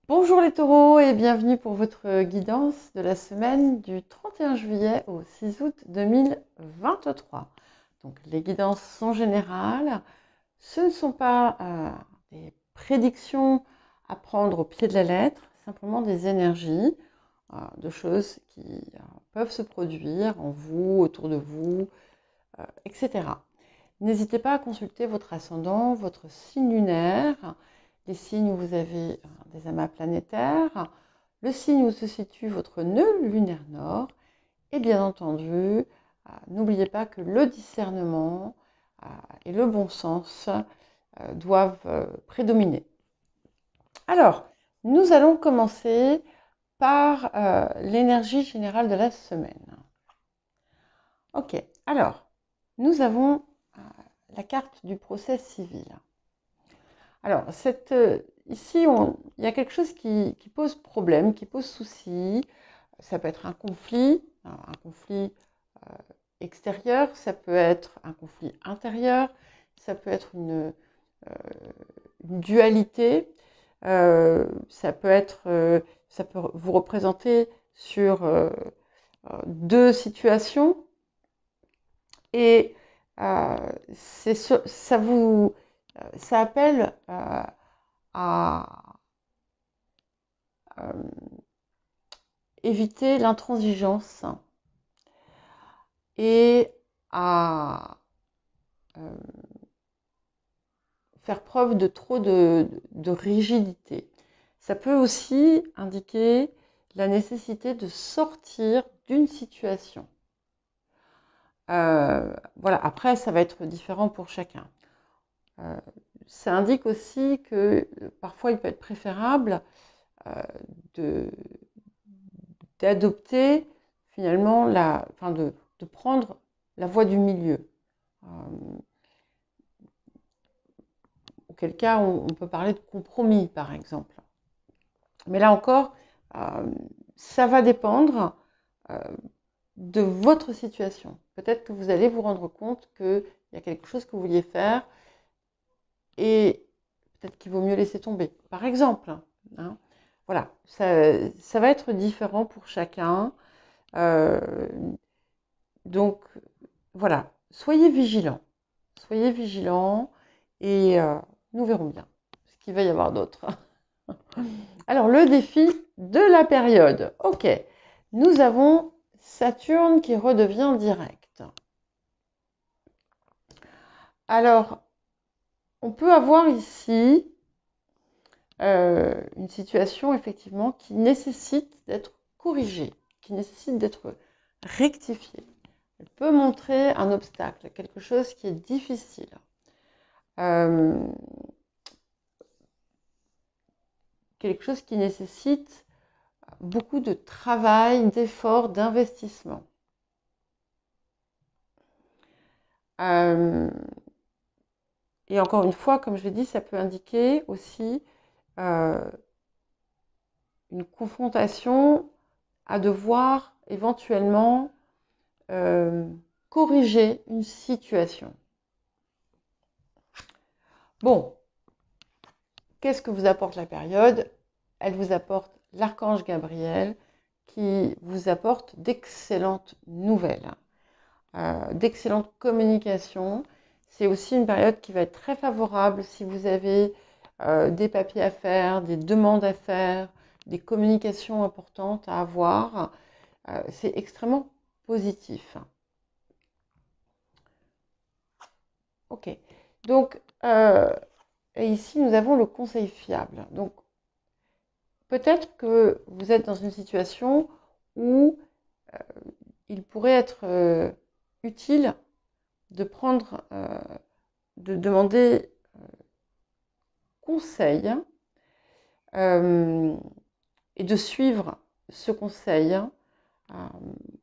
Bonjour les taureaux et bienvenue pour votre guidance de la semaine du 31 juillet au 6 août 2023. Donc les guidances sont générales, ce ne sont pas des prédictions à prendre au pied de la lettre, simplement des énergies, de choses qui peuvent se produire en vous, autour de vous, etc. N'hésitez pas à consulter votre ascendant, votre signe lunaire, les signes où vous avez des amas planétaires, le signe où se situe votre nœud lunaire nord, et bien entendu, n'oubliez pas que le discernement et le bon sens doivent prédominer. Alors, nous allons commencer par l'énergie générale de la semaine. Ok, alors, nous avons la carte du procès civil. Alors, ici, il y a quelque chose qui pose problème, qui pose souci. Ça peut être un conflit extérieur, ça peut être un conflit intérieur, ça peut être une dualité, ça peut vous représenter sur deux situations et ça appelle à éviter l'intransigeance et à faire preuve de trop de rigidité. Ça peut aussi indiquer la nécessité de sortir d'une situation. Voilà, après, ça va être différent pour chacun. Ça indique aussi que parfois, il peut être préférable d'adopter finalement de prendre la voie du milieu. Auquel cas, on peut parler de compromis, par exemple. Mais là encore, ça va dépendre de votre situation. Peut-être que vous allez vous rendre compte qu'il y a quelque chose que vous vouliez faire et peut-être qu'il vaut mieux laisser tomber. Par exemple, hein, voilà, ça va être différent pour chacun. Donc, voilà, soyez vigilants. Soyez vigilants et nous verrons bien ce qu'il va y avoir d'autre. Alors, le défi de la période. Ok, nous avons Saturne qui redevient direct. Alors, on peut avoir ici une situation effectivement qui nécessite d'être corrigée, qui nécessite d'être rectifiée. Elle peut montrer un obstacle, quelque chose qui est difficile. Quelque chose qui nécessite beaucoup de travail, d'effort, d'investissement. Et encore une fois, comme je l'ai dit, ça peut indiquer aussi une confrontation à devoir éventuellement corriger une situation. Bon, qu'est-ce que vous apporte la période? Elle vous apporte l'archange Gabriel qui vous apporte d'excellentes nouvelles, d'excellentes communications. C'est aussi une période qui va être très favorable si vous avez des papiers à faire, des demandes à faire, des communications importantes à avoir. C'est extrêmement positif. Ok. Donc, et ici, nous avons le conseil fiable. Donc, peut-être que vous êtes dans une situation où il pourrait être utile de de demander conseil et de suivre ce conseil.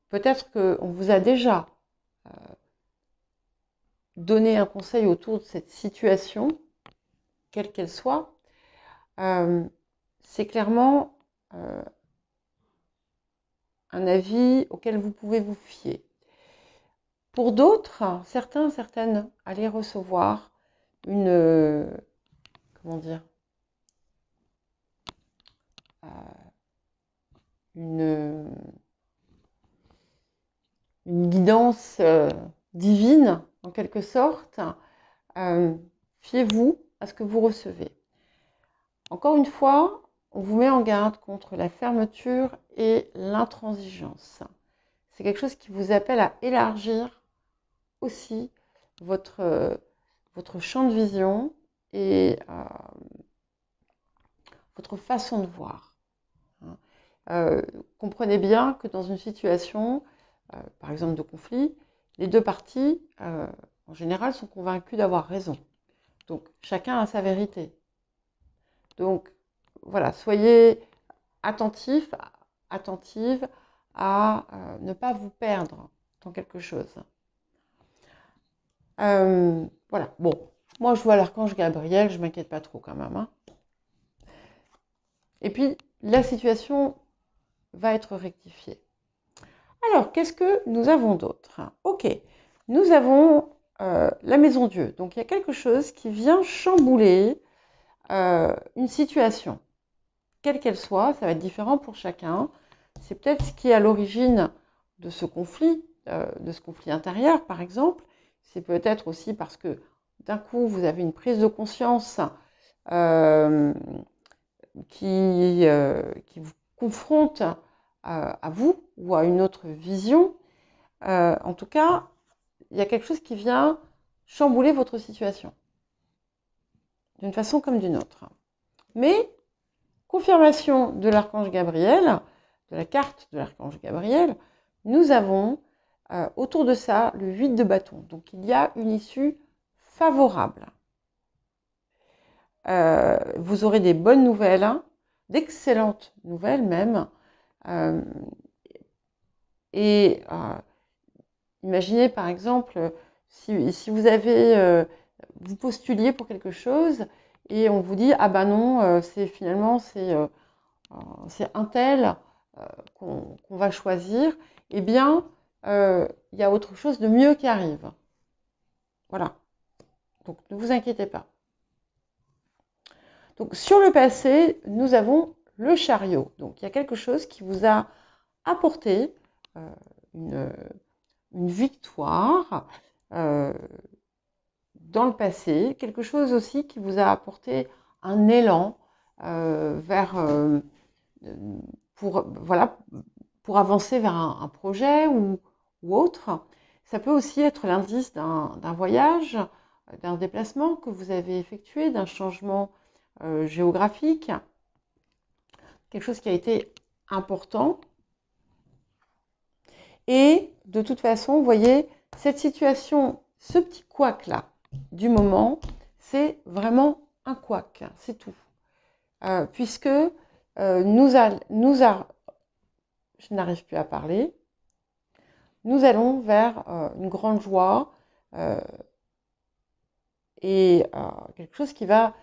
Peut-être qu'on vous a déjà donné un conseil autour de cette situation, quelle qu'elle soit. C'est clairement un avis auquel vous pouvez vous fier. Pour d'autres, certaines, allaient recevoir comment dire, guidance divine, en quelque sorte. Fiez-vous à ce que vous recevez. Encore une fois, on vous met en garde contre la fermeture et l'intransigeance. C'est quelque chose qui vous appelle à élargir aussi votre champ de vision et votre façon de voir. Comprenez bien que dans une situation, par exemple de conflit, les deux parties, en général, sont convaincues d'avoir raison. Donc, chacun a sa vérité. Donc, voilà, soyez attentifs, attentive à ne pas vous perdre dans quelque chose. Voilà, bon, moi je vois l'archange Gabriel, je ne m'inquiète pas trop quand même. Hein. Et puis, la situation va être rectifiée. Alors, qu'est-ce que nous avons d'autre? Ok, nous avons la maison Dieu. Donc, il y a quelque chose qui vient chambouler une situation. Quelle qu'elle soit, ça va être différent pour chacun. C'est peut-être ce qui est à l'origine de ce conflit intérieur, par exemple. C'est peut-être aussi parce que d'un coup, vous avez une prise de conscience qui vous confronte à vous ou à une autre vision. En tout cas, il y a quelque chose qui vient chambouler votre situation, d'une façon comme d'une autre. Mais, confirmation de l'archange Gabriel, de la carte de l'archange Gabriel, nous avons autour de ça le 8 de bâton. Donc, il y a une issue favorable. Vous aurez des bonnes nouvelles, hein, d'excellentes nouvelles même. Imaginez par exemple, si vous avez, vous postuliez pour quelque chose et on vous dit ah ben non, c'est un tel qu'on va choisir, eh bien il y a autre chose de mieux qui arrive. Voilà. Donc ne vous inquiétez pas. Donc sur le passé, nous avons le chariot. Donc il y a quelque chose qui vous a apporté une victoire dans le passé, quelque chose aussi qui vous a apporté un élan pour avancer vers un projet ou autre. Ça peut aussi être l'indice d'un voyage, d'un déplacement que vous avez effectué, d'un changement géographique, quelque chose qui a été important. Et de toute façon, vous voyez, cette situation, ce petit couac-là du moment, c'est vraiment un couac, c'est tout. Puisque je n'arrive plus à parler, nous allons vers une grande joie et quelque chose qui va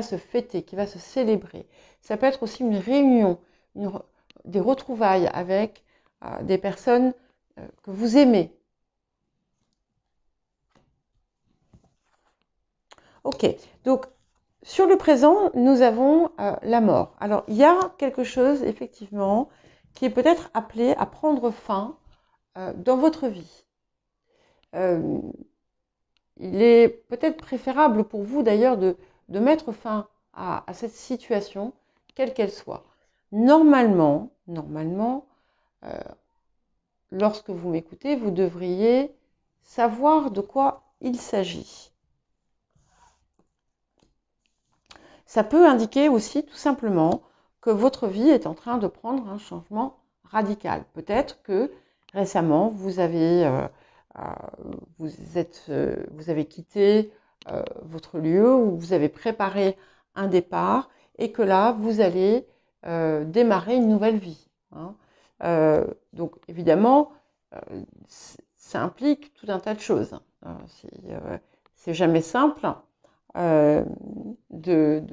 se fêter, qui va se célébrer. Ça peut être aussi une réunion, des retrouvailles avec des personnes que vous aimez. Ok, donc sur le présent, nous avons la mort. Alors, il y a quelque chose, effectivement, qui est peut-être appelé à prendre fin dans votre vie. Il est peut-être préférable pour vous, d'ailleurs, de mettre fin à cette situation, quelle qu'elle soit. Normalement, lorsque vous m'écoutez, vous devriez savoir de quoi il s'agit. Ça peut indiquer aussi tout simplement que votre vie est en train de prendre un changement radical. Peut-être que récemment, vous avez quitté votre lieu ou vous avez préparé un départ et que là, vous allez démarrer une nouvelle vie. Hein. Donc évidemment, ça implique tout un tas de choses. C'est jamais simple de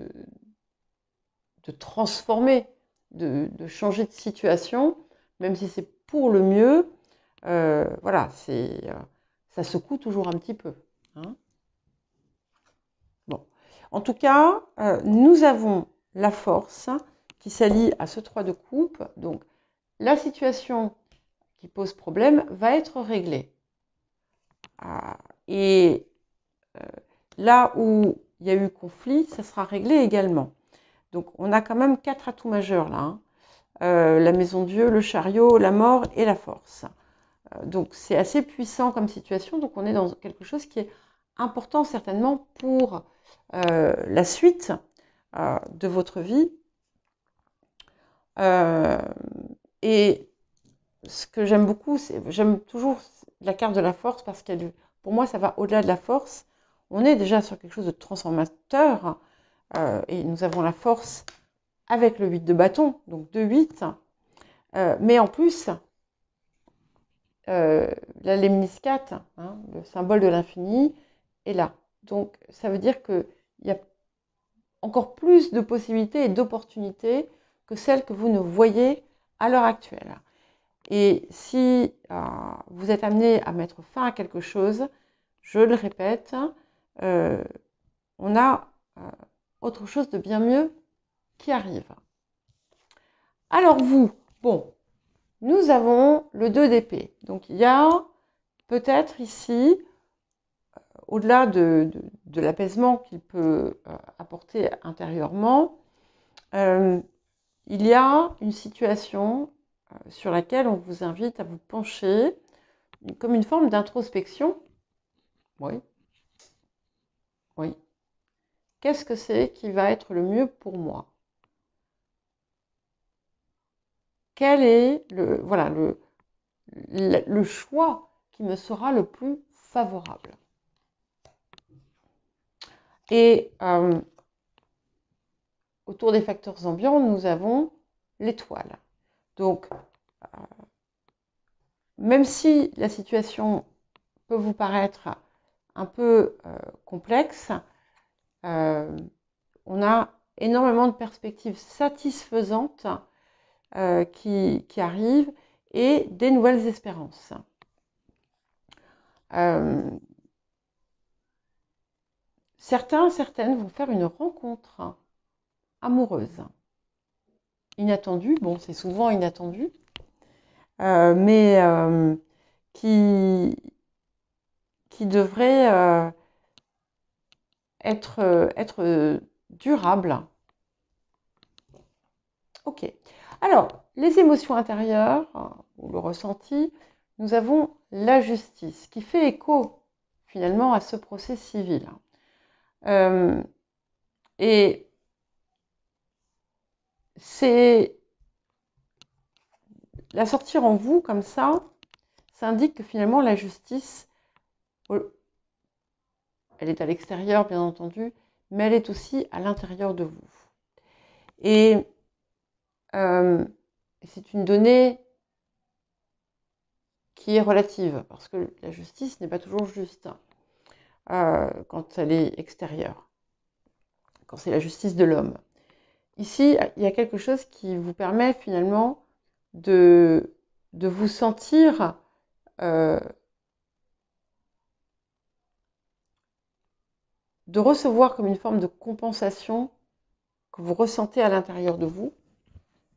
transformer, de changer de situation, même si c'est pour le mieux. Voilà, ça secoue toujours un petit peu. Hein. Bon. En tout cas, nous avons la force qui s'allie à ce 3 de coupe. Donc, la situation qui pose problème va être réglée. Et là où il y a eu conflit, ça sera réglé également. Donc on a quand même 4 atouts majeurs là, hein. La maison de Dieu, le chariot, la mort et la force. Donc c'est assez puissant comme situation, donc on est dans quelque chose qui est important certainement pour la suite de votre vie. Et ce que j'aime beaucoup, j'aime toujours la carte de la force parce que pour moi ça va au-delà de la force. On est déjà sur quelque chose de transformateur et nous avons la force avec le 8 de bâton, donc 2-8. Mais en plus, la lemniscate, hein, le symbole de l'infini, est là. Donc ça veut dire qu'il y a encore plus de possibilités et d'opportunités que celles que vous ne voyez à l'heure actuelle. Et si vous êtes amené à mettre fin à quelque chose, je le répète, on a autre chose de bien mieux qui arrive. Alors vous, bon, nous avons le 2 d'épée. Donc il y a peut-être ici, au-delà de l'apaisement qu'il peut apporter intérieurement, il y a une situation sur laquelle on vous invite à vous pencher comme une forme d'introspection. Oui. Oui. Qu'est-ce que c'est qui va être le mieux pour moi? Quel est le choix qui me sera le plus favorable? Et autour des facteurs ambiants, nous avons l'étoile. Donc, même si la situation peut vous paraître un peu complexe, on a énormément de perspectives satisfaisantes qui arrivent et des nouvelles espérances. Certaines vont faire une rencontre amoureuse. Inattendue, bon, c'est souvent inattendu, mais qui devrait être durable. Ok. Alors, les émotions intérieures, ou le ressenti, nous avons la justice, qui fait écho finalement à ce procès civil. Et c'est la sortir en vous comme ça indique que finalement la justice, elle est à l'extérieur bien entendu, mais elle est aussi à l'intérieur de vous. Et c'est une donnée qui est relative, parce que la justice n'est pas toujours juste quand elle est extérieure, quand c'est la justice de l'homme. Ici, il y a quelque chose qui vous permet finalement de vous sentir de recevoir comme une forme de compensation que vous ressentez à l'intérieur de vous,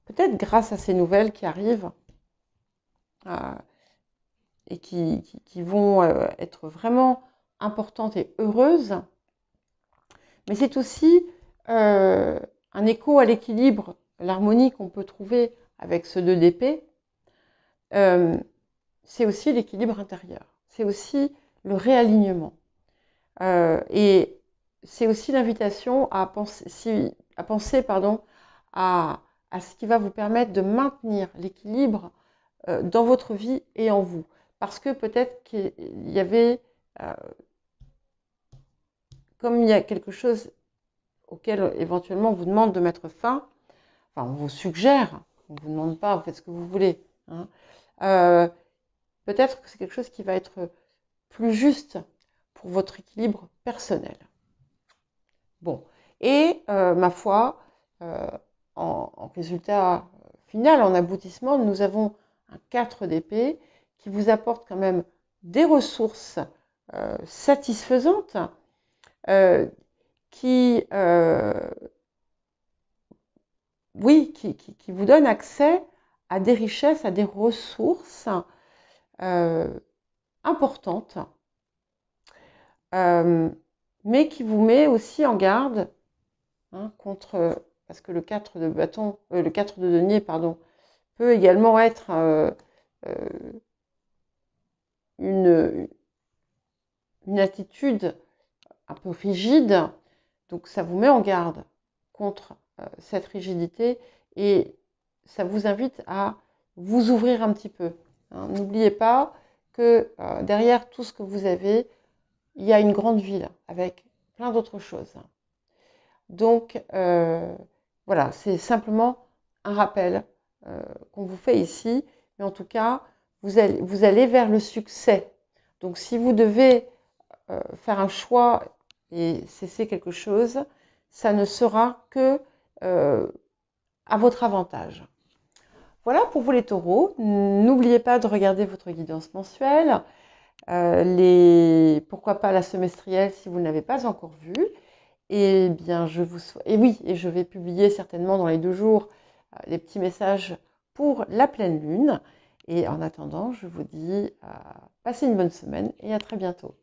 peut-être grâce à ces nouvelles qui arrivent et qui vont être vraiment importantes et heureuses. Mais c'est aussi un écho à l'équilibre, l'harmonie qu'on peut trouver avec ce 2 d'épée. C'est aussi l'équilibre intérieur. C'est aussi le réalignement. Et c'est aussi l'invitation à penser, à ce qui va vous permettre de maintenir l'équilibre dans votre vie et en vous. Parce que peut-être qu'il y avait, comme il y a quelque chose auquel éventuellement on vous demande de mettre fin, enfin on vous suggère, on ne vous demande pas, vous faites ce que vous voulez, hein, peut-être que c'est quelque chose qui va être plus juste pour votre équilibre personnel. Bon, et ma foi, en résultat final, en aboutissement, nous avons un 4 d'épée qui vous apporte quand même des ressources satisfaisantes qui vous donnent accès à des richesses, à des ressources importantes mais qui vous met aussi en garde contre, parce que le 4 de bâton, le 4 de denier, pardon, peut également être une attitude un peu rigide, donc ça vous met en garde contre cette rigidité et ça vous invite à vous ouvrir un petit peu. N'oubliez pas que derrière tout ce que vous avez, il y a une grande ville avec plein d'autres choses. Donc voilà, c'est simplement un rappel qu'on vous fait ici, mais en tout cas, vous allez vers le succès. Donc si vous devez faire un choix et cesser quelque chose, ça ne sera que à votre avantage. Voilà pour vous les taureaux. N'oubliez pas de regarder votre guidance mensuelle, pourquoi pas la semestrielle si vous ne l'avez pas encore vue. Et bien, je vais publier certainement dans les 2 jours les petits messages pour la pleine lune. Et en attendant, je vous dis passez une bonne semaine et à très bientôt.